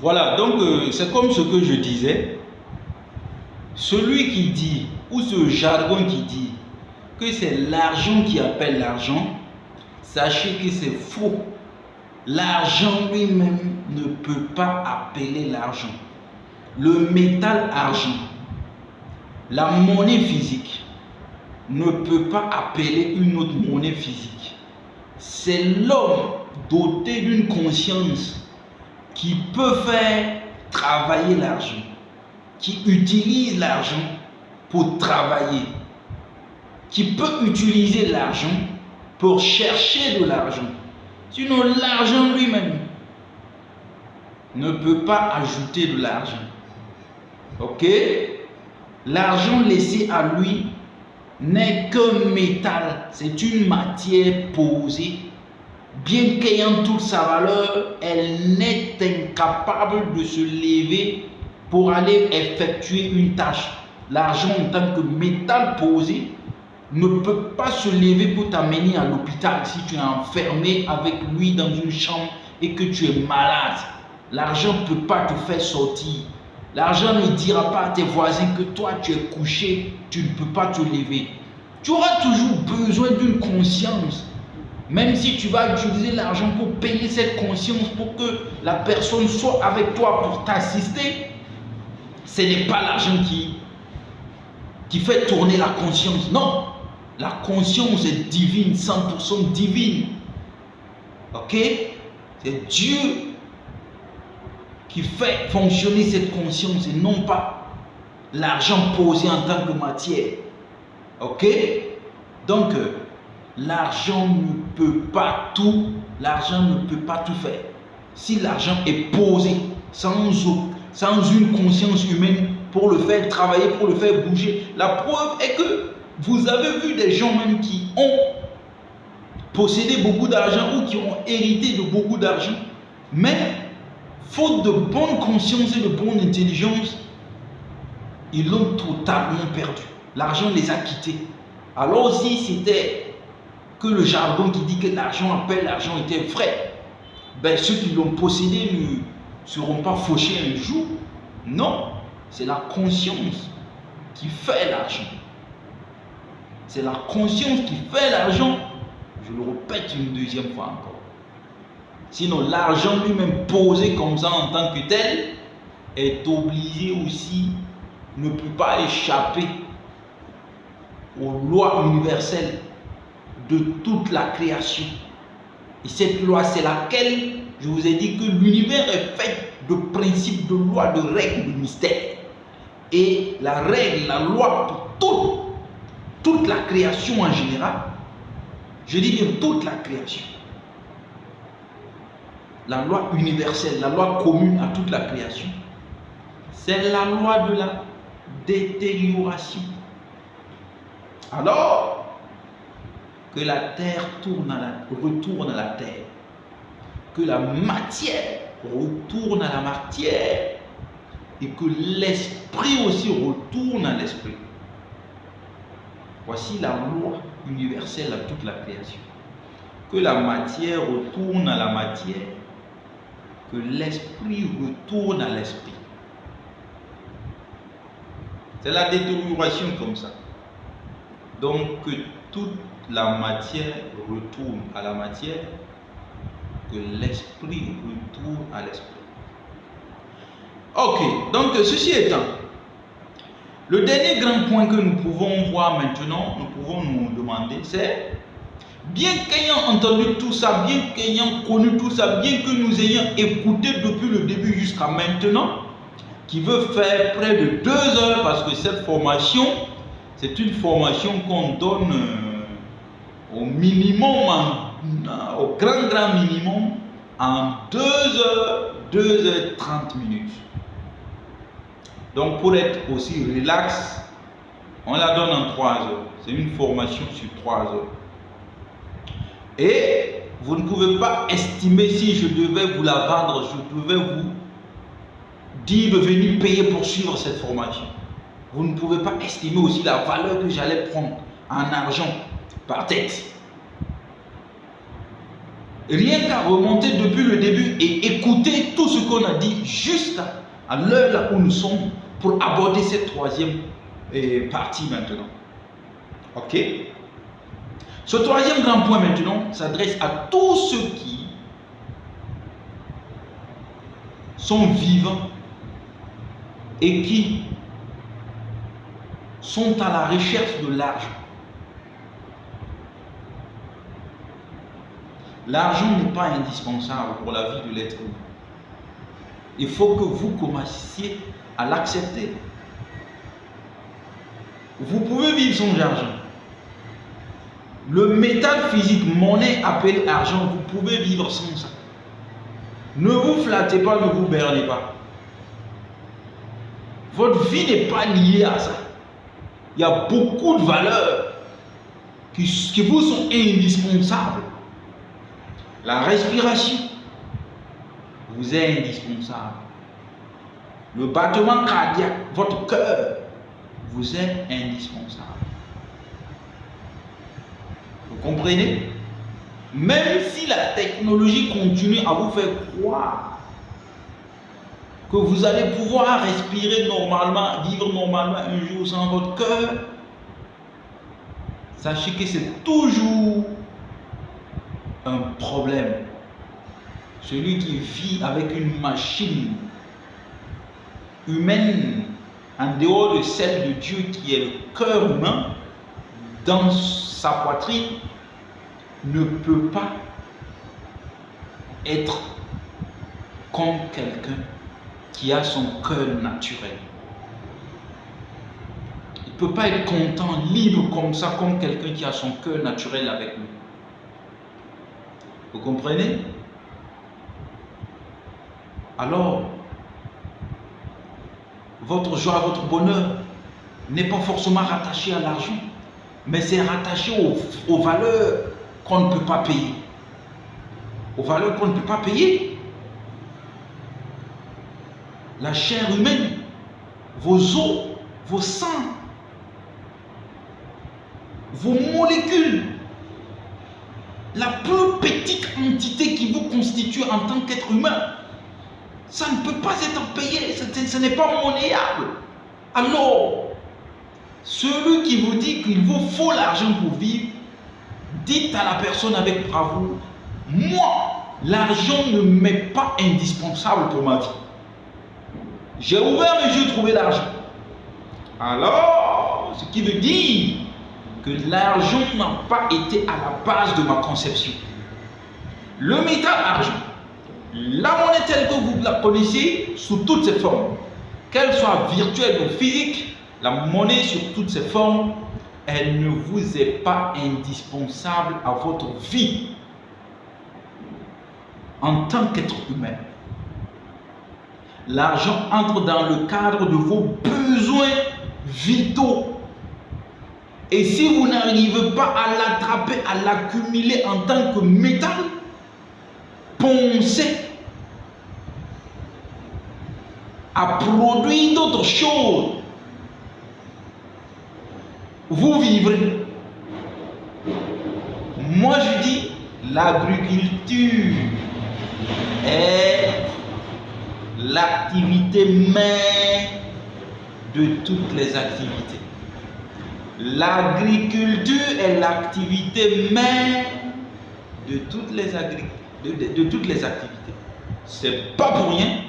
Voilà, donc c'est comme ce que je disais. Celui qui dit, ou ce jargon qui dit que c'est l'argent qui appelle l'argent, sachez que c'est faux. L'argent lui-même ne peut pas appeler l'argent. Le métal argent, la monnaie physique, ne peut pas appeler une autre monnaie physique. C'est l'homme doté d'une conscience qui peut faire travailler l'argent, qui utilise l'argent pour travailler, qui peut utiliser l'argent pour chercher de l'argent. Sinon, l'argent lui-même ne peut pas ajouter de l'argent. Ok? L'argent laissé à lui n'est qu'un métal, c'est une matière posée. Bien qu'ayant toute sa valeur, elle n'est incapable de se lever pour aller effectuer une tâche. L'argent en tant que métal posé ne peut pas se lever pour t'amener à l'hôpital si tu es enfermé avec lui dans une chambre et que tu es malade. L'argent ne peut pas te faire sortir. L'argent ne dira pas à tes voisins que toi tu es couché, tu ne peux pas te lever. Tu auras toujours besoin d'une conscience. Même si tu vas utiliser l'argent pour payer cette conscience, pour que la personne soit avec toi pour t'assister, ce n'est pas l'argent qui fait tourner la conscience. Non, la conscience est divine, 100% divine. Ok? C'est Dieu qui fait fonctionner cette conscience et non pas l'argent posé en tant que matière. Ok? Donc, l'argent ne peut pas tout, l'argent ne peut pas tout faire. Si l'argent est posé sans une conscience humaine pour le faire travailler, pour le faire bouger, la preuve est que vous avez vu des gens même qui ont possédé beaucoup d'argent ou qui ont hérité de beaucoup d'argent, mais faute de bonne conscience et de bonne intelligence, ils l'ont totalement perdu. L'argent les a quittés. Alors si c'était que le jargon qui dit que l'argent appelle l'argent était vrai, ben ceux qui l'ont possédé ne seront pas fauchés un jour. Non, c'est la conscience qui fait l'argent. C'est la conscience qui fait l'argent. Je le répète une deuxième fois encore. Sinon, l'argent lui-même posé comme ça en tant que tel est obligé aussi, ne peut pas échapper aux lois universelles de toute la création. Et cette loi, c'est laquelle je vous ai dit que l'univers est fait de principes, de lois, de règles, de mystères. Et la règle, la loi pour toute la création en général, je dis bien toute la création, la loi universelle, la loi commune à toute la création, c'est la loi de la détérioration. Alors que la terre retourne à la terre, que la matière retourne à la matière et que l'esprit aussi retourne à l'esprit. Voici la loi universelle à toute la création. Que la matière retourne à la matière, que l'esprit retourne à l'esprit. C'est la détérioration comme ça. Donc que toute la matière retourne à la matière, que l'esprit retourne à l'esprit. Ok, donc ceci étant, le dernier grand point que nous pouvons voir maintenant, nous pouvons nous demander, c'est, bien qu'ayant entendu tout ça, bien qu'ayant connu tout ça, bien que nous ayons écouté depuis le début jusqu'à maintenant, qui veut faire près de 2 heures, parce que cette formation, c'est une formation qu'on donne au minimum, au grand minimum, en 2 heures, 2h30 minutes. Donc pour être aussi relax, on la donne en 3 heures. C'est une formation sur 3 heures. Et vous ne pouvez pas estimer, si je devais vous la vendre, je devais vous dire de venir payer pour suivre cette formation. Vous ne pouvez pas estimer aussi la valeur que j'allais prendre en argent par tête. Rien qu'à remonter depuis le début et écouter tout ce qu'on a dit juste à l'heure là où nous sommes pour aborder cette troisième partie maintenant. Ok? Ce troisième grand point maintenant s'adresse à tous ceux qui sont vivants et qui sont à la recherche de l'argent. L'argent n'est pas indispensable pour la vie de l'être humain. Il faut que vous commenciez à l'accepter. Vous pouvez vivre sans argent. Le métal physique, monnaie appelée argent, vous pouvez vivre sans ça. Ne vous flattez pas, ne vous bernez pas. Votre vie n'est pas liée à ça. Il y a beaucoup de valeurs qui vous sont indispensables. La respiration vous est indispensable. Le battement cardiaque, votre cœur, vous est indispensable. Vous comprenez? Même si la technologie continue à vous faire croire que vous allez pouvoir respirer normalement, vivre normalement un jour sans votre cœur, sachez que c'est toujours un problème. Celui qui vit avec une machine humaine en dehors de celle de Dieu qui est le cœur humain dans sa poitrine ne peut pas être comme quelqu'un qui a son cœur naturel. Il ne peut pas être content, libre comme ça, comme quelqu'un qui a son cœur naturel avec lui. Vous comprenez? Alors, votre joie, votre bonheur n'est pas forcément rattaché à l'argent, mais c'est rattaché aux valeurs qu'on ne peut pas payer. Aux valeurs qu'on ne peut pas payer. La chair humaine, vos os, vos sangs, vos molécules, la plus petite entité qui vous constitue en tant qu'être humain, ça ne peut pas être payé, ce n'est pas monnayable. Alors, celui qui vous dit qu'il vous faut l'argent pour vivre, dites à la personne avec bravoure, moi, l'argent ne m'est pas indispensable pour ma vie. J'ai ouvert mes yeux, trouvé l'argent. Alors, ce qui veut dire que l'argent n'a pas été à la base de ma conception. Le métal argent, la monnaie telle que vous la connaissez sous toutes ses formes, qu'elle soit virtuelle ou physique, la monnaie sur toutes ses formes, elle ne vous est pas indispensable à votre vie en tant qu'être humain. L'argent entre dans le cadre de vos besoins vitaux. Et si vous n'arrivez pas à l'attraper, à l'accumuler en tant que métal, pensez à produire d'autres choses. Vous vivrez. Moi je dis, l'agriculture est l'activité mère de toutes les activités. L'agriculture est l'activité mère de toutes les activités. C'est pas pour rien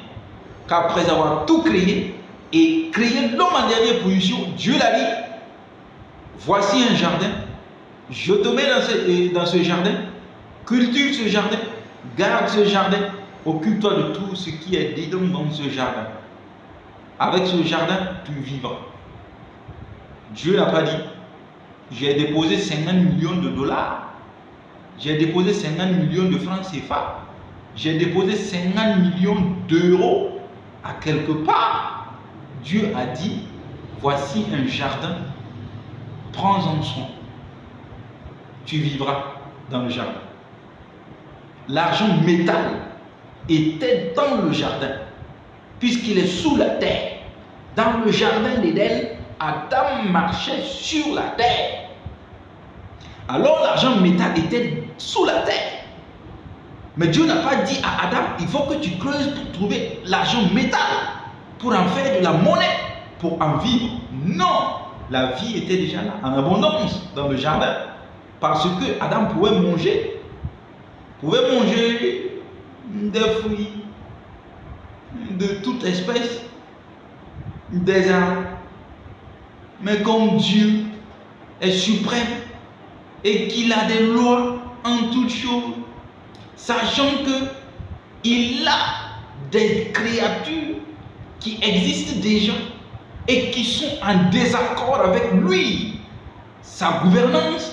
qu'après avoir tout créé et créé l'homme en dernière position, Dieu l'a dit, voici un jardin, je te mets dans ce jardin, cultive ce jardin, garde ce jardin, occupe-toi de tout ce qui est dedans dans ce jardin. Avec ce jardin, tu vivras. Dieu n'a pas dit, j'ai déposé 50 millions de dollars, j'ai déposé 50 millions de francs CFA, j'ai déposé 50 millions d'euros à quelque part. Dieu a dit, voici un jardin, prends-en soin, tu vivras dans le jardin. L'argent métal était dans le jardin, puisqu'il est sous la terre. Dans le jardin d'Éden, Adam marchait sur la terre. Alors l'argent métal était sous la terre. Mais Dieu n'a pas dit à Adam, il faut que tu creuses pour trouver l'argent métal, pour en faire de la monnaie, pour en vivre. Non, la vie était déjà là, en abondance, dans le jardin. Parce que Adam pouvait manger des fruits, de toute espèce, des arbres. Mais comme Dieu est suprême et qu'il a des lois en toutes choses, sachant qu'il a des créatures qui existent déjà et qui sont en désaccord avec lui, sa gouvernance,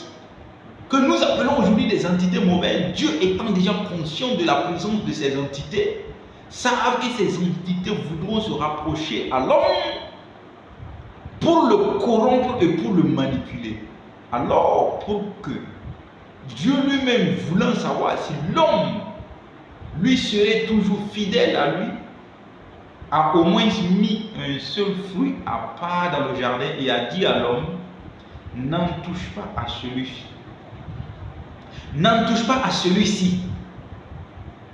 que nous appelons aujourd'hui des entités mauvaises, Dieu étant déjà conscient de la présence de ces entités, savent que ces entités voudront se rapprocher à l'homme pour le corrompre et pour le manipuler. Alors, pour que Dieu lui-même voulant savoir si l'homme lui serait toujours fidèle à lui, a au moins mis un seul fruit à part dans le jardin et a dit à l'homme, n'en touche pas à celui-ci. N'en touche pas à celui-ci.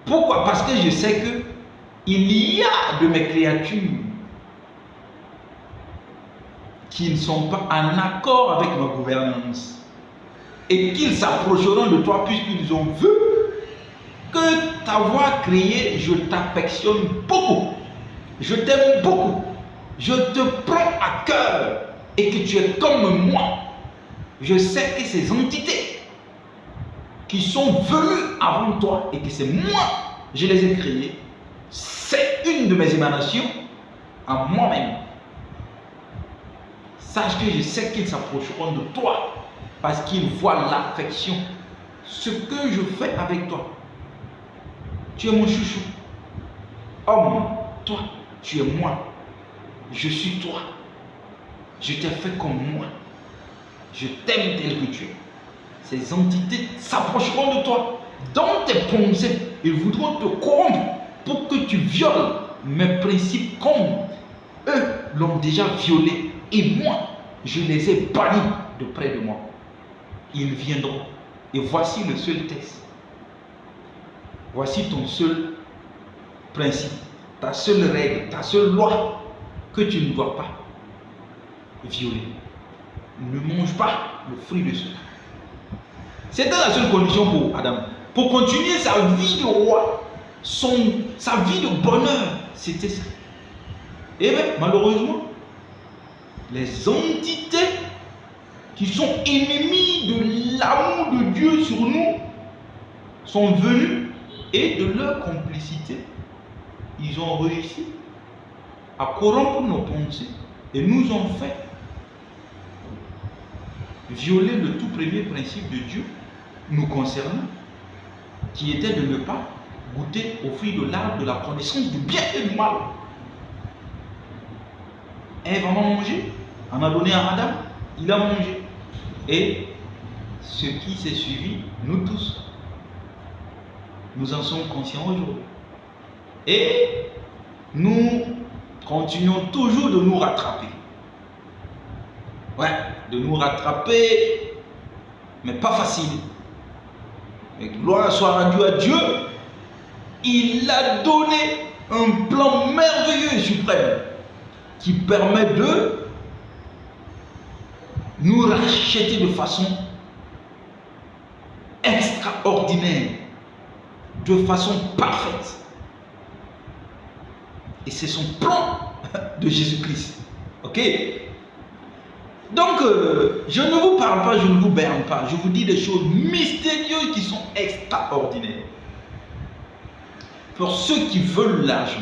Pourquoi? Parce que je sais que il y a de mes créatures qui ne sont pas en accord avec ma gouvernance et qu'ils s'approcheront de toi puisqu'ils ont vu que t'avoir créé, je t'affectionne beaucoup, je t'aime beaucoup, je te prends à cœur et que tu es comme moi. Je sais que ces entités qui sont venues avant toi et que c'est moi, je les ai créées, c'est une de mes émanations à moi-même. Sache que je sais qu'ils s'approcheront de toi parce qu'ils voient l'affection. Ce que je fais avec toi, tu es mon chouchou. Homme, toi, tu es moi. Je suis toi. Je t'ai fait comme moi. Je t'aime tel que tu es. Ces entités s'approcheront de toi. Dans tes pensées, ils voudront te corrompre pour que tu violes mes principes comme eux l'ont déjà violé. Et moi, je les ai bannis de près de moi. Ils viendront. Et voici le seul test. Voici ton seul principe, ta seule règle, ta seule loi que tu ne dois pas violer. Ne mange pas le fruit de cela. C'était la seule condition pour Adam. Pour continuer sa vie de roi, sa vie de bonheur, c'était ça. Et bien, malheureusement, les entités qui sont ennemies de l'amour de Dieu sur nous sont venues et de leur complicité, ils ont réussi à corrompre nos pensées et nous ont fait violer le tout premier principe de Dieu nous concernant, qui était de ne pas goûter au fruit de l'arbre de la connaissance du bien et du mal. Ève a mangé, en a donné à Adam, il a mangé. Et ce qui s'est suivi, nous tous, nous en sommes conscients aujourd'hui. Et nous continuons toujours de nous rattraper. Ouais, de nous rattraper, mais pas facile. Et gloire soit rendue à Dieu. Il a donné un plan merveilleux et suprême qui permet de nous racheter de façon extraordinaire, de façon parfaite. Et c'est son plan de Jésus-Christ. Ok? Donc, je ne vous parle pas, je ne vous berne pas. Je vous dis des choses mystérieuses qui sont extraordinaires. Pour ceux qui veulent l'argent,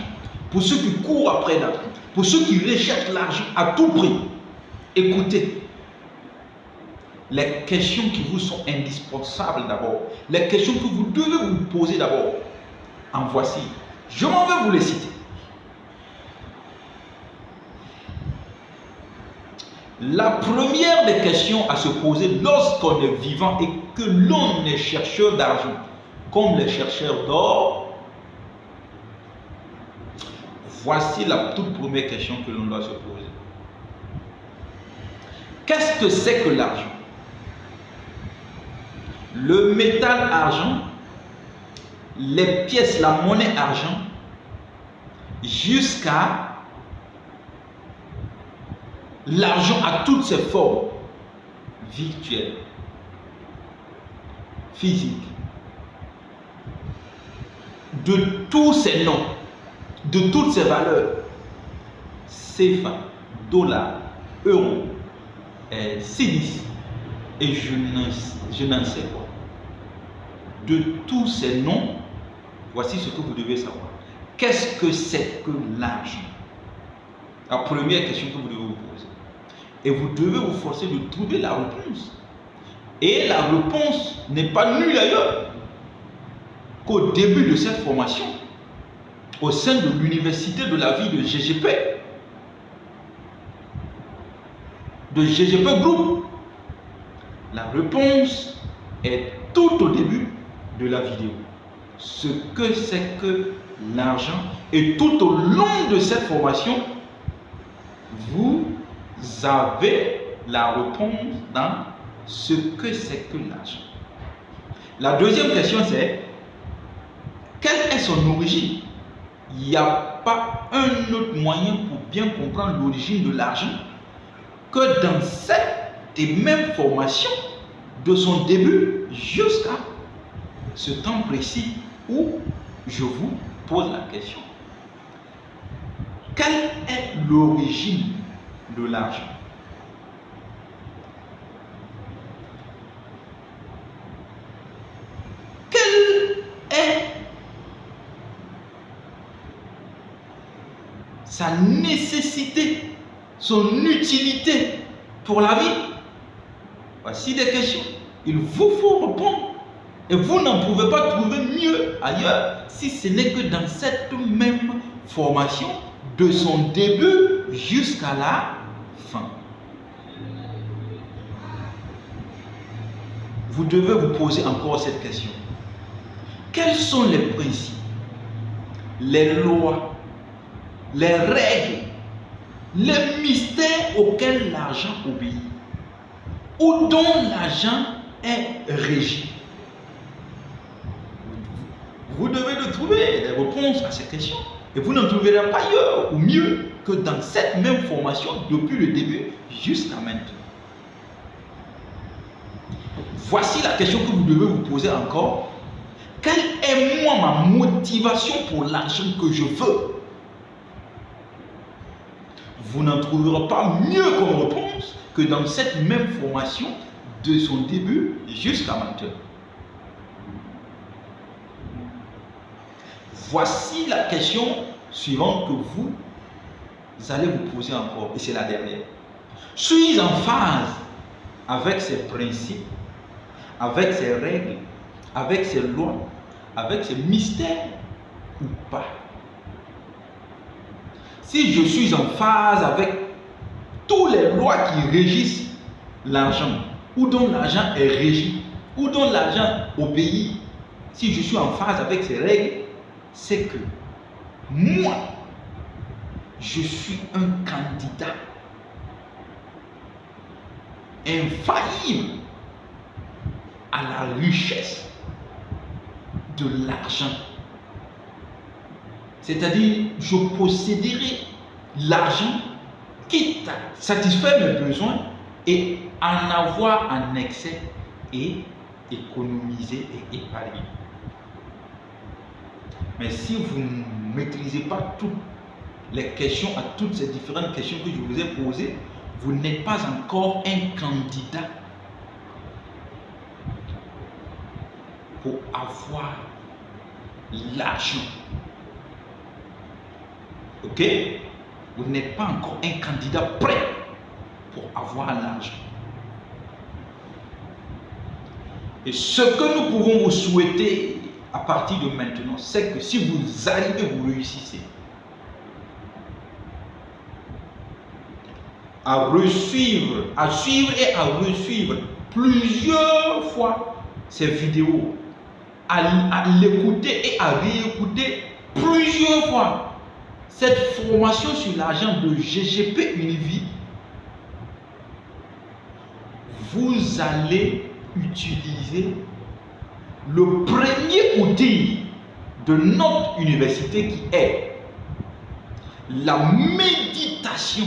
pour ceux qui courent après l'argent, pour ceux qui recherchent l'argent à tout prix, écoutez, les questions qui vous sont indispensables d'abord, les questions que vous devez vous poser d'abord, en voici. Je m'en vais vous les citer. La première des questions à se poser lorsqu'on est vivant et que l'on est chercheur d'argent, comme les chercheurs d'or, voici la toute première question que l'on doit se poser. Qu'est-ce que c'est que l'argent? Le métal argent, les pièces, la monnaie argent, jusqu'à l'argent à toutes ses formes virtuelles, physiques, de tous ses noms, de toutes ses valeurs, CFA, dollars, euros, cédis, et je n'en sais quoi. De tous ces noms, voici ce que vous devez savoir. Qu'est-ce que c'est que l'argent? La première question que vous devez vous poser. Et vous devez vous forcer de trouver la réponse. Et la réponse n'est pas nulle ailleurs qu'au début de cette formation, au sein de l'université de la vie de GGP, de GGP Group. La réponse est tout au début de la vidéo. Ce que c'est que l'argent, et tout au long de cette formation, vous avez la réponse dans ce que c'est que l'argent. La deuxième question, c'est quelle est son origine? Il n'y a pas un autre moyen pour bien comprendre l'origine de l'argent que dans cette et même formation, de son début jusqu'à ce temps précis où je vous pose la question. Quelle est l'origine de l'argent? Quelle est sa nécessité, son utilité pour la vie? Voici des questions. Il vous faut répondre. Et vous n'en pouvez pas trouver mieux ailleurs si ce n'est que dans cette même formation, de son début jusqu'à la fin. Vous devez vous poser encore cette question. Quels sont les principes, les lois, les règles, les mystères auxquels l'argent obéit, ou dont l'argent est régi? Vous devez trouver des réponses à ces questions. Et vous n'en trouverez pas ailleurs ou mieux que dans cette même formation depuis le début jusqu'à maintenant. Voici la question que vous devez vous poser encore. Quelle est moi ma motivation pour l'argent que je veux? Vous n'en trouverez pas mieux comme réponse que dans cette même formation de son début jusqu'à maintenant. Voici la question suivante que vous allez vous poser encore, et c'est la dernière. Suis-je en phase avec ses principes, avec ses règles, avec ses lois, avec ses mystères ou pas? Si je suis en phase avec toutes les lois qui régissent l'argent, ou dont l'argent est régi, ou dont l'argent obéit, si je suis en phase avec ces règles, c'est que moi, je suis un candidat infaillible à la richesse de l'argent. C'est-à-dire, je posséderai l'argent quitte à satisfaire mes besoins et en avoir en excès et économiser et épargner. Mais si vous ne maîtrisez pas toutes les questions, à toutes ces différentes questions que je vous ai posées, vous n'êtes pas encore un candidat pour avoir l'argent. Ok? Vous n'êtes pas encore un candidat prêt pour avoir l'argent. Et ce que nous pouvons vous souhaiter à partir de maintenant, c'est que si vous arrivez, vous réussissez à suivre et à resuivre plusieurs fois ces vidéos, à l'écouter et à réécouter plusieurs fois cette formation sur l'argent de GGP Univie, vous allez utiliser le premier outil de notre université qui est la méditation.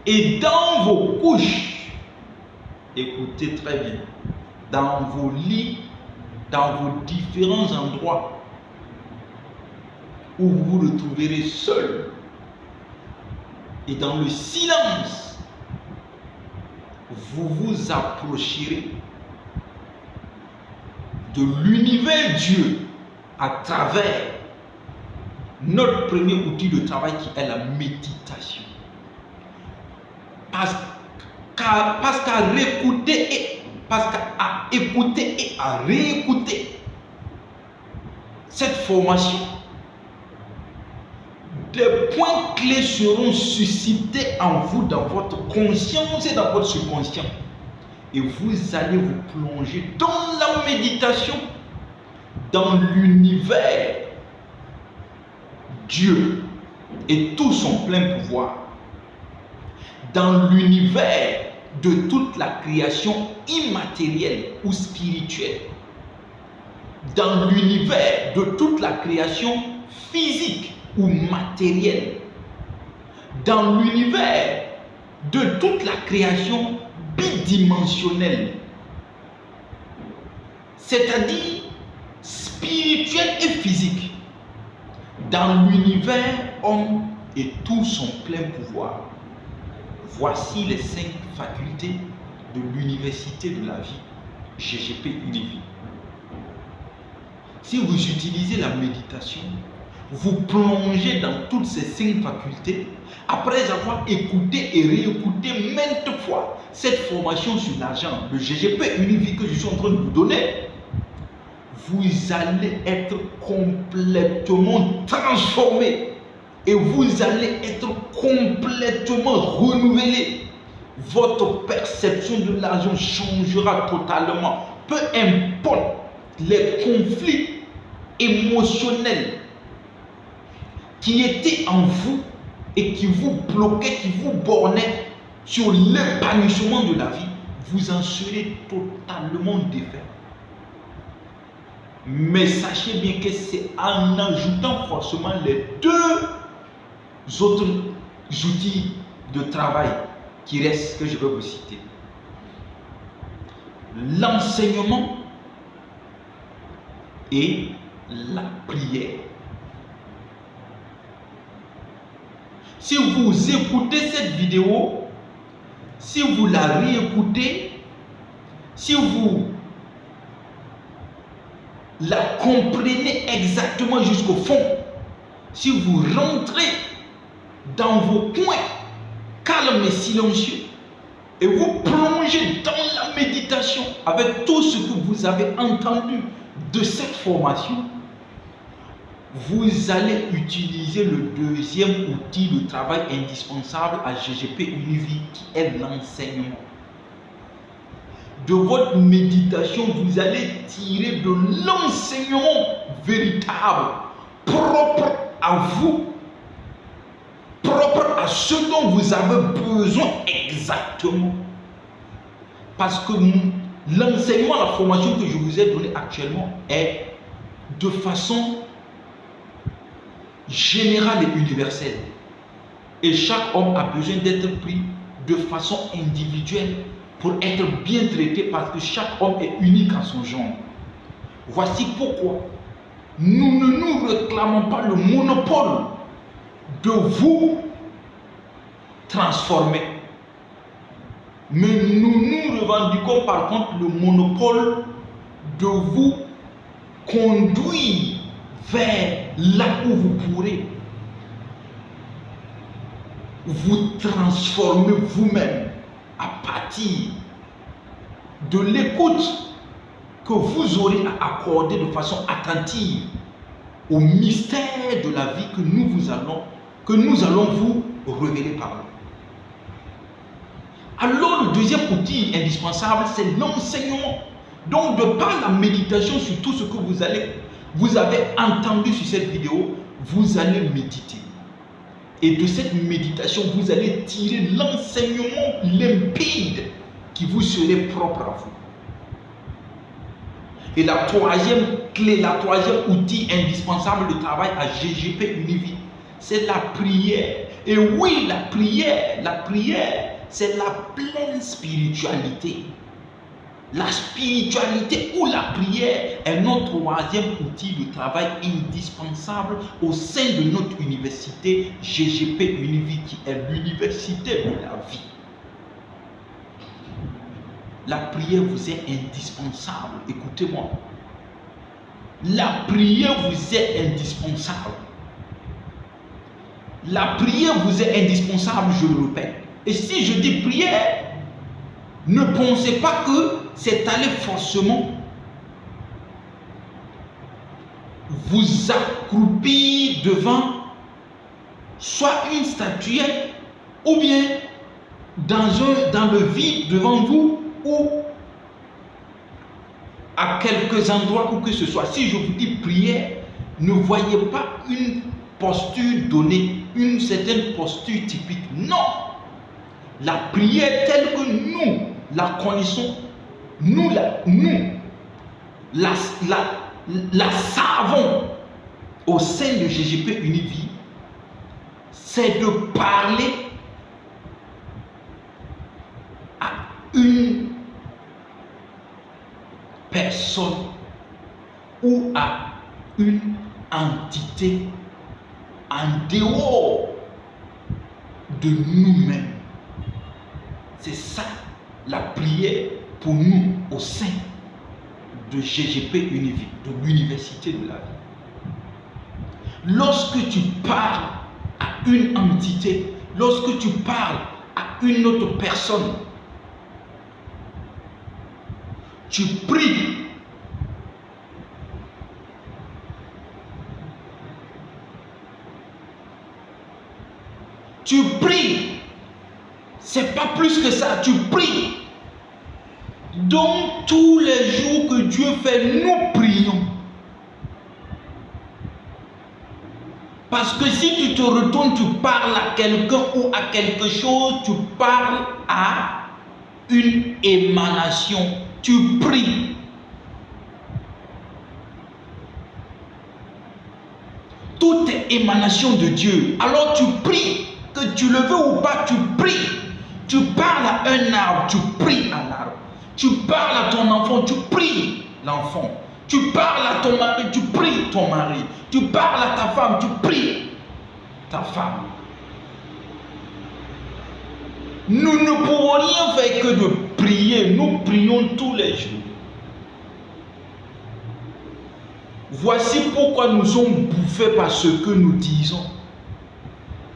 Et dans vos couches, écoutez très bien, dans vos lits, dans vos différents endroits où vous vous retrouverez seul et dans le silence, vous vous approcherez de l'univers Dieu à travers notre premier outil de travail qui est la méditation. Parce qu'à réécouter qu'à écouter et à réécouter cette formation, des points clés seront suscités en vous, dans votre conscience et dans votre subconscient. Et vous allez vous plonger dans la méditation, dans l'univers Dieu et tout son plein pouvoir, dans l'univers de toute la création immatérielle ou spirituelle, dans l'univers de toute la création physique ou matérielle, dans l'univers de toute la création bidimensionnelle, c'est-à-dire spirituelle et physique, dans l'univers homme et tout son plein pouvoir. Voici les 5 facultés de l'université de la vie, GGP Univie. Si vous utilisez la méditation, vous plongez dans toutes ces 5 facultés, après avoir écouté et réécouté maintes fois cette formation sur l'argent, le GGP Univie que je suis en train de vous donner, vous allez être complètement transformé et vous allez être complètement renouvelé. Votre perception de l'argent changera totalement. Peu importe les conflits émotionnels qui étaient en vous et qui vous bloquaient, qui vous bornaient sur l'épanouissement de la vie, vous en serez totalement défait. Mais sachez bien que c'est en ajoutant forcément les 2 autres outils de travail qui restent, que je vais vous citer. L'enseignement et la prière. Si vous écoutez cette vidéo, si vous la réécoutez, si vous la comprenez exactement jusqu'au fond, si vous rentrez dans vos coins calmes et silencieux et vous plongez dans la méditation avec tout ce que vous avez entendu de cette formation, vous allez utiliser le 2e outil de travail indispensable à GGP Univie qui est l'enseignement. De votre méditation, vous allez tirer de l'enseignement véritable, propre à vous, propre à ce dont vous avez besoin exactement. Parce que l'enseignement, la formation que je vous ai donnée actuellement est de façon générale et universelle. Et chaque homme a besoin d'être pris de façon individuelle pour être bien traité, parce que chaque homme est unique en son genre. Voici pourquoi nous ne nous réclamons pas le monopole de vous transformer. Mais nous nous revendiquons par contre le monopole de vous conduire vers là où vous pourrez vous transformer vous-même à partir de l'écoute que vous aurez à accorder de façon attentive au mystère de la vie que nous allons vous révéler par là. Alors le 2e outil indispensable, c'est l'enseignement. Donc de par la méditation sur tout ce que vous avez entendu sur cette vidéo, vous allez méditer. Et de cette méditation, vous allez tirer l'enseignement limpide qui vous serait propre à vous. Et la troisième clé, la troisième outil indispensable de travail à GGP Univie, c'est la prière. Et oui, la prière, c'est la pleine spiritualité. La spiritualité ou la prière est notre troisième outil de travail indispensable au sein de notre université GGP Univie, qui est l'université de la vie. La prière vous est indispensable. Écoutez-moi. La prière vous est indispensable. La prière vous est indispensable, je le répète. Et si je dis prière, ne pensez pas que c'est aller forcément vous accroupir devant soit une statuette ou bien dans le vide devant vous ou à quelques endroits où que ce soit. Si je vous dis prière, ne voyez pas une posture donnée, une certaine posture typique. Non! La prière telle que nous la connaissons, nous la savons au sein de GGP Univie, c'est de parler à une personne ou à une entité en dehors de nous-mêmes. C'est ça la prière pour nous au sein de GGP Univie, de l'université de la vie. Lorsque tu parles à une entité, lorsque tu parles à une autre personne, tu pries. Tu pries. C'est pas plus que ça. Tu pries. Donc tous les jours que Dieu fait, nous prions. Parce que si tu te retournes, tu parles à quelqu'un ou à quelque chose, tu parles à une émanation. Tu pries. Tout est émanation de Dieu. Alors tu pries. Que tu le veux ou pas, tu pries. Tu parles à un arbre, tu pries à l'arbre. Tu parles à ton enfant, tu pries l'enfant. Tu parles à ton mari, tu pries ton mari. Tu parles à ta femme, tu pries ta femme. Nous ne pouvons rien faire que de prier. Nous prions tous les jours. Voici pourquoi nous sommes bouffés par ce que nous disons.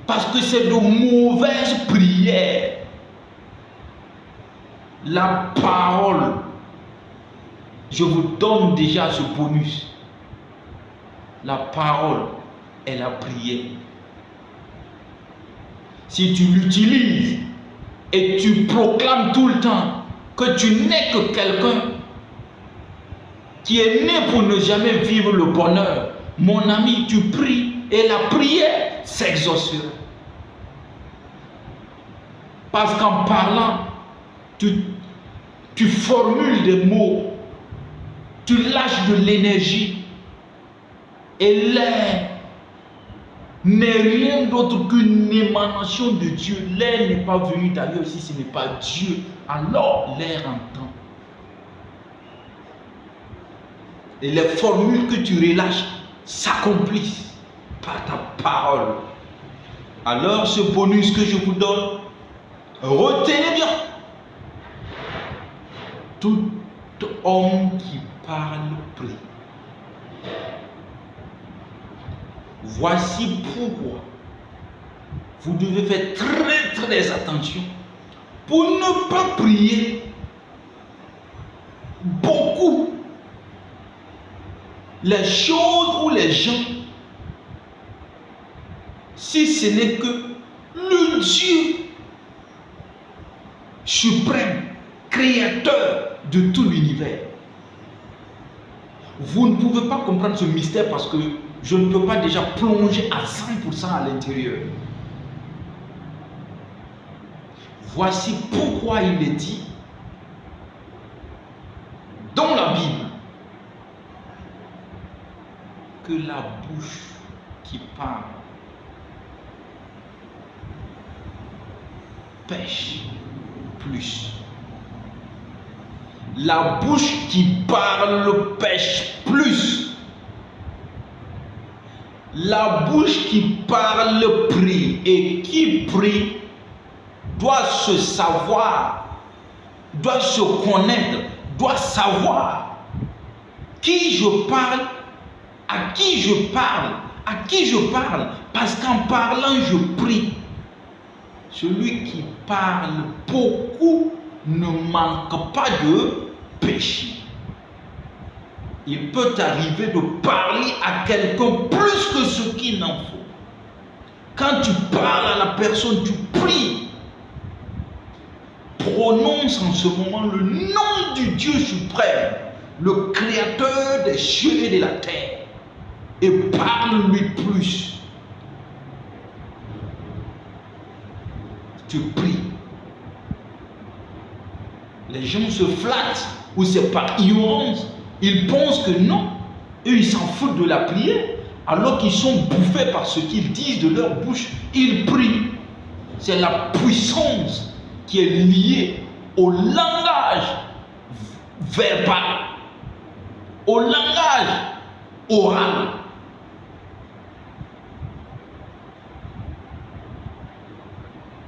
Parce que c'est de mauvaises prières. La parole, je vous donne déjà ce bonus. La parole est la prière. Si tu l'utilises et tu proclames tout le temps que tu n'es que quelqu'un qui est né pour ne jamais vivre le bonheur, mon ami, tu pries et la prière s'exaucera. Parce qu'en parlant, tu formules des mots, tu lâches de l'énergie. Et l'air n'est rien d'autre qu'une émanation de Dieu. L'air n'est pas venu d'ailleurs si ce n'est pas Dieu. Alors l'air entend. Et les formules que tu relâches s'accomplissent par ta parole. Alors ce bonus que je vous donne, retenez bien. Tout homme qui parle prie. Voici pourquoi vous devez faire très attention pour ne pas prier beaucoup. Les choses ou les gens, si ce n'est que le Dieu suprême, créateur de tout l'univers. Vous ne pouvez pas comprendre ce mystère parce que je ne peux pas déjà plonger à 100% à l'intérieur. Voici pourquoi il est dit dans la Bible que la bouche qui parle pêche plus. La bouche qui parle pêche plus. La bouche qui parle prie, et qui prie doit se savoir, doit se connaître, doit savoir qui je parle, à qui je parle, à qui je parle, parce qu'en parlant je prie. Celui qui parle beaucoup ne manque pas de péché. Il peut arriver de parler à quelqu'un plus que ce qu'il n'en faut. Quand tu parles à la personne, tu pries. Prononce en ce moment le nom du Dieu suprême, le créateur des cieux et de la terre, et parle-lui plus. Tu pries. Les gens se flattent, ou c'est par ignorance. Ils pensent que non, eux ils s'en foutent de la prière, alors qu'ils sont bouffés par ce qu'ils disent de leur bouche. Ils prient. C'est la puissance qui est liée au langage verbal, au langage oral.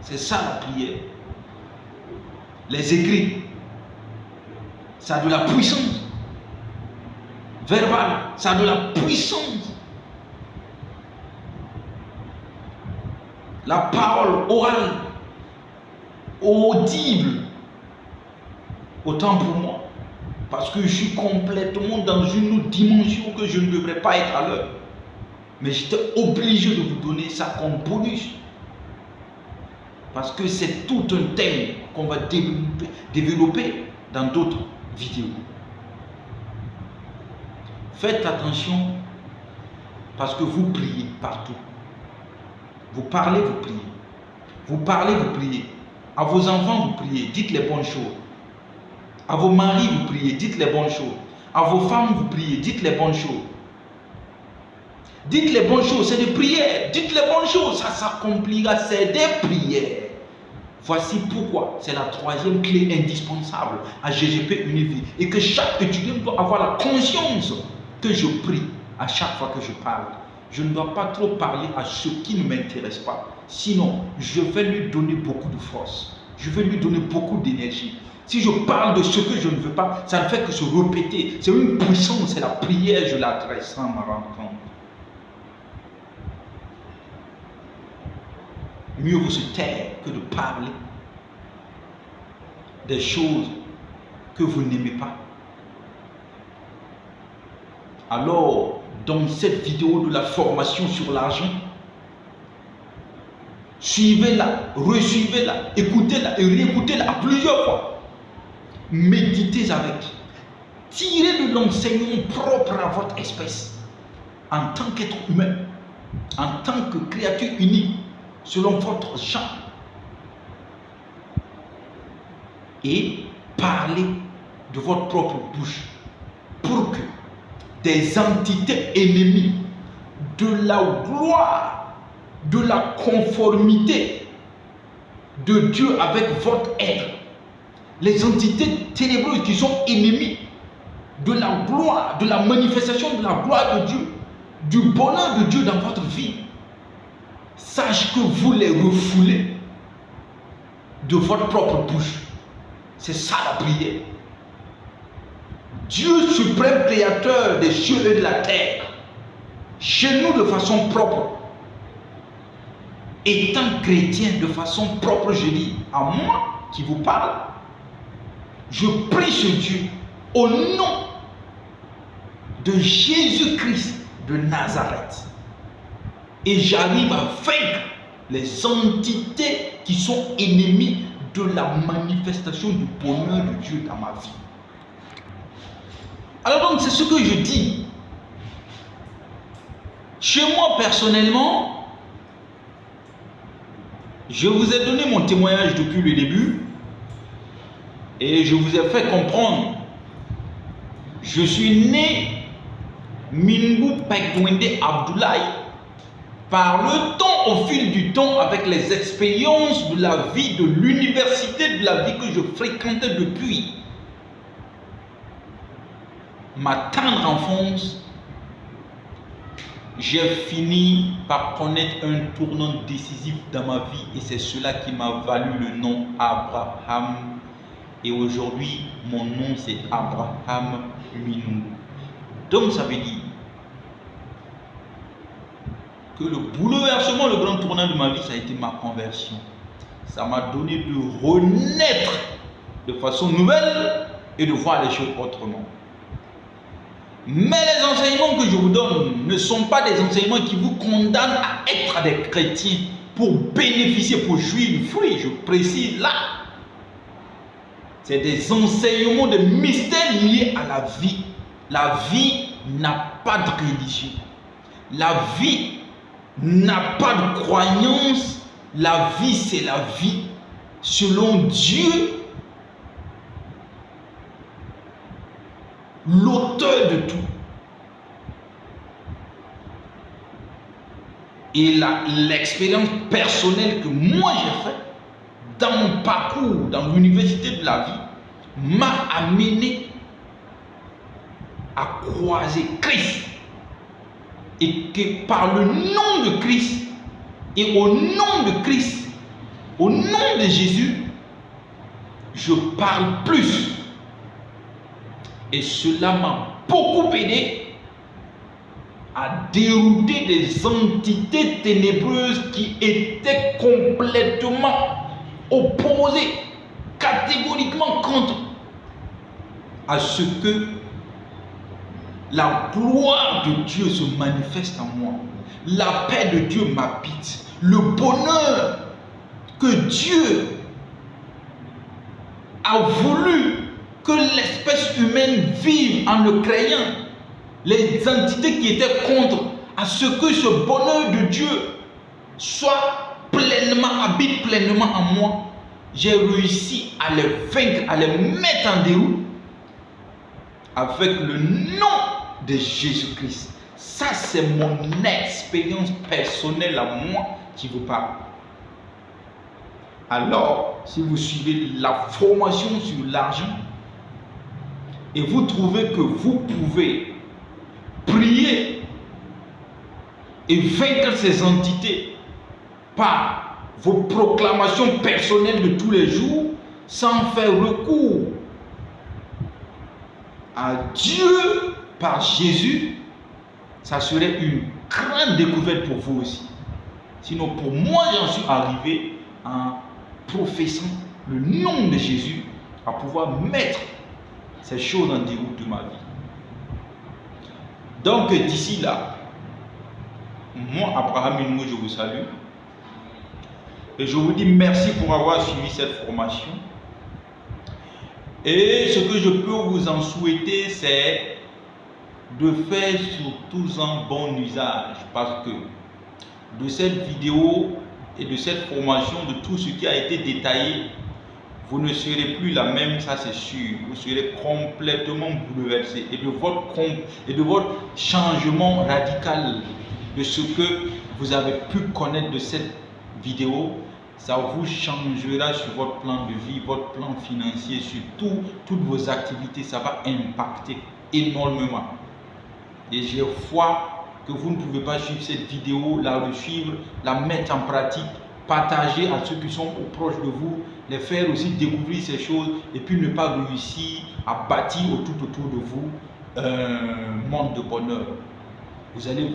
C'est ça la prière. Les écrits, ça a de la puissance. Verbal, ça a de la puissance. La parole orale, audible, autant pour moi, parce que je suis complètement dans une autre dimension que je ne devrais pas être à l'heure. Mais j'étais obligé de vous donner ça comme bonus. Parce que c'est tout un thème qu'on va développer dans d'autres vidéos. Faites attention parce que vous priez partout. Vous parlez, vous priez. Vous parlez, vous priez. À vos enfants, vous priez. Dites les bonnes choses. À vos maris, vous priez. Dites les bonnes choses. À vos femmes, vous priez. Dites les bonnes choses. Dites les bonnes choses. C'est des prières. Dites les bonnes choses. Ça s'accomplira. C'est des prières. Voici pourquoi c'est la troisième clé indispensable à GGP Univie. Et que chaque étudiant doit avoir la conscience que je prie à chaque fois que je parle. Je ne dois pas trop parler à ceux qui ne m'intéressent pas. Sinon, je vais lui donner beaucoup de force. Je vais lui donner beaucoup d'énergie. Si je parle de ce que je ne veux pas, ça ne fait que se répéter. C'est une puissance, c'est la prière, je l'adresse sans m'en rendre compte. Mieux vaut se taire que de parler des choses que vous n'aimez pas. Alors, dans cette vidéo de la formation sur l'argent, suivez-la, resuivez-la, écoutez-la et réécoutez-la à plusieurs fois. Méditez avec. Tirez de l'enseignement propre à votre espèce en tant qu'être humain, en tant que créature unique, selon votre genre. Et parlez de votre propre bouche pour que des entités ennemies de la gloire, de la conformité de Dieu avec votre être, les entités ténébreuses qui sont ennemies de la gloire, de la manifestation de la gloire de Dieu, du bonheur de Dieu dans votre vie, sache que vous les refoulez de votre propre bouche. C'est ça la prière. Dieu suprême créateur des cieux et de la terre, chez nous de façon propre, étant chrétien de façon propre, je dis à moi qui vous parle, je prie ce Dieu au nom de Jésus-Christ de Nazareth. Et j'arrive à vaincre les entités qui sont ennemies de la manifestation du bonheur de Dieu dans ma vie. Alors donc c'est ce que je dis. Chez moi personnellement, je vous ai donné mon témoignage depuis le début et je vous ai fait comprendre. Je suis né Minbou Pekdouende Abdoulaye, par le temps, au fil du temps, avec les expériences de la vie, de l'université, de la vie que je fréquentais depuis ma tendre enfance, j'ai fini par connaître un tournant décisif dans ma vie et c'est cela qui m'a valu le nom Abraham. Et aujourd'hui, mon nom c'est Abraham Minbou. Donc ça veut dire que le bouleversement, le grand tournant de ma vie, ça a été ma conversion. Ça m'a donné de renaître de façon nouvelle et de voir les choses autrement. Mais les enseignements que je vous donne ne sont pas des enseignements qui vous condamnent à être des chrétiens pour bénéficier, pour jouir du fruit. Je précise là. C'est des enseignements de mystères liés à la vie. La vie n'a pas de religion. La vie n'a pas de croyance. La vie, c'est la vie. Selon Dieu, l'auteur de tout. Et l'expérience personnelle que moi j'ai faite dans mon parcours, dans l'université de la vie, m'a amené à croiser Christ. Et que par le nom de Christ et au nom de Christ, au nom de Jésus, je parle plus. Et cela m'a beaucoup aidé à dérouter des entités ténébreuses qui étaient complètement opposées, catégoriquement contre à ce que la gloire de Dieu se manifeste en moi. La paix de Dieu m'habite. Le bonheur que Dieu a voulu que l'espèce humaine vive en le croyant. Les entités qui étaient contre à ce que ce bonheur de Dieu soit pleinement, habite pleinement en moi. J'ai réussi à les vaincre, à les mettre en déroute avec le nom de Jésus-Christ. Ça, c'est mon expérience personnelle à moi qui vous parle. Alors, si vous suivez la formation sur l'argent et vous trouvez que vous pouvez prier et vaincre ces entités par vos proclamations personnelles de tous les jours, sans faire recours à Dieu par Jésus, ça serait une grande découverte pour vous aussi. Sinon, pour moi, j'en suis arrivé en professant le nom de Jésus à pouvoir mettre ces choses en déroute de ma vie. Donc, d'ici là, moi, Abraham Minbou, je vous salue. Et je vous dis merci pour avoir suivi cette formation. Et ce que je peux vous en souhaiter, c'est de faire surtout un bon usage. Parce que de cette vidéo et de cette formation, de tout ce qui a été détaillé, vous ne serez plus la même, ça c'est sûr. Vous serez complètement bouleversé. Et de votre changement radical, de ce que vous avez pu connaître de cette vidéo, ça vous changera sur votre plan de vie, votre plan financier, sur toutes vos activités. Ça va impacter énormément. Et j'ai foi que vous ne pouvez pas suivre cette vidéo, la resuivre, la mettre en pratique, partager à ceux qui sont proches de vous, les faire aussi découvrir ces choses et puis ne pas réussir à bâtir tout autour de vous un monde de bonheur. Vous allez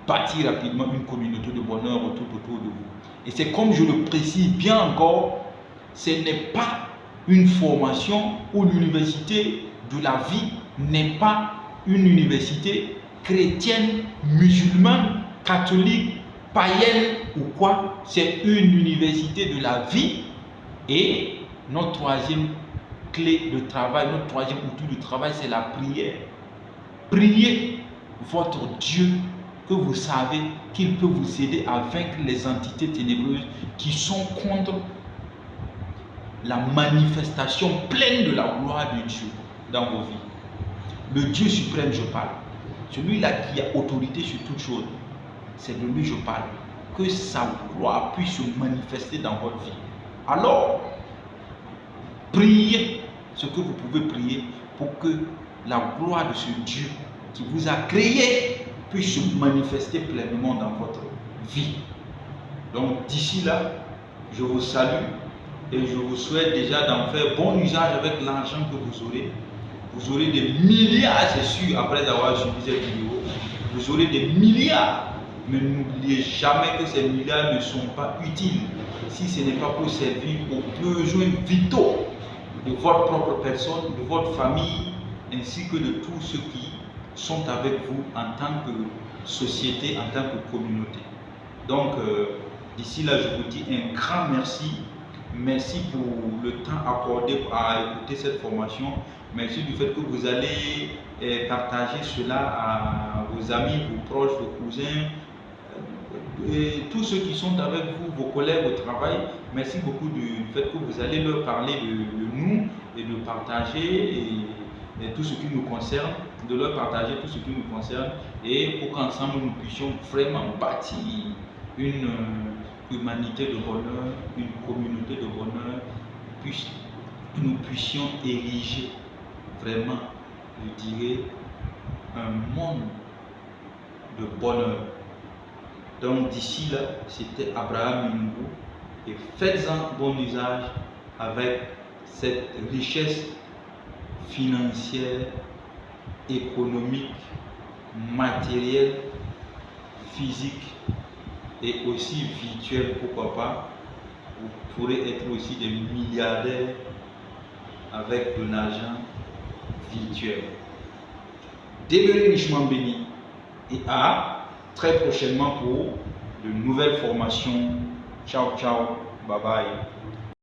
bâtir rapidement une communauté de bonheur tout autour de vous. Et c'est comme je le précise bien encore, ce n'est pas une formation où l'université de la vie n'est pas une université chrétienne, musulmane, catholique, païenne ou quoi. C'est une université de la vie. Et notre troisième clé de travail, notre troisième outil de travail, c'est la prière. Priez votre Dieu que vous savez qu'il peut vous aider à vaincre les entités ténébreuses qui sont contre la manifestation pleine de la gloire de Dieu dans vos vies. Le Dieu suprême, je parle. celui-là qui a autorité sur toute chose, c'est de lui que je parle. Que sa gloire puisse se manifester dans votre vie. Alors, priez ce que vous pouvez prier pour que la gloire de ce Dieu qui vous a créé puisse se manifester pleinement dans votre vie. Donc d'ici là, je vous salue et je vous souhaite déjà d'en faire bon usage avec l'argent que vous aurez. Vous aurez des milliards, c'est sûr, après avoir suivi cette vidéo. Vous aurez des milliards, mais n'oubliez jamais que ces milliards ne sont pas utiles si ce n'est pas pour servir aux besoins vitaux de votre propre personne, de votre famille, ainsi que de tous ceux qui sont avec vous en tant que société, en tant que communauté. Donc, d'ici là, je vous dis un grand merci. Merci pour le temps accordé à écouter cette formation. Merci du fait que vous allez partager cela à vos amis, vos proches, vos cousins, et tous ceux qui sont avec vous, vos collègues au travail. Merci beaucoup du fait que vous allez leur parler de nous et de partager et tout ce qui nous concerne, de leur partager tout ce qui nous concerne, et pour qu'ensemble nous puissions vraiment bâtir une humanité de bonheur, une communauté de bonheur, puis nous puissions ériger vraiment, je dirais, un monde de bonheur. Donc d'ici là, c'était Abraham Minungu, et faites-en bon usage avec cette richesse financière, économique, matérielle, physique et aussi virtuelle, pourquoi pas. Vous pourrez être aussi des milliardaires avec de l'argent virtuel. Demeurez richement bénis et à très prochainement pour de nouvelles formations. Ciao, ciao, bye bye.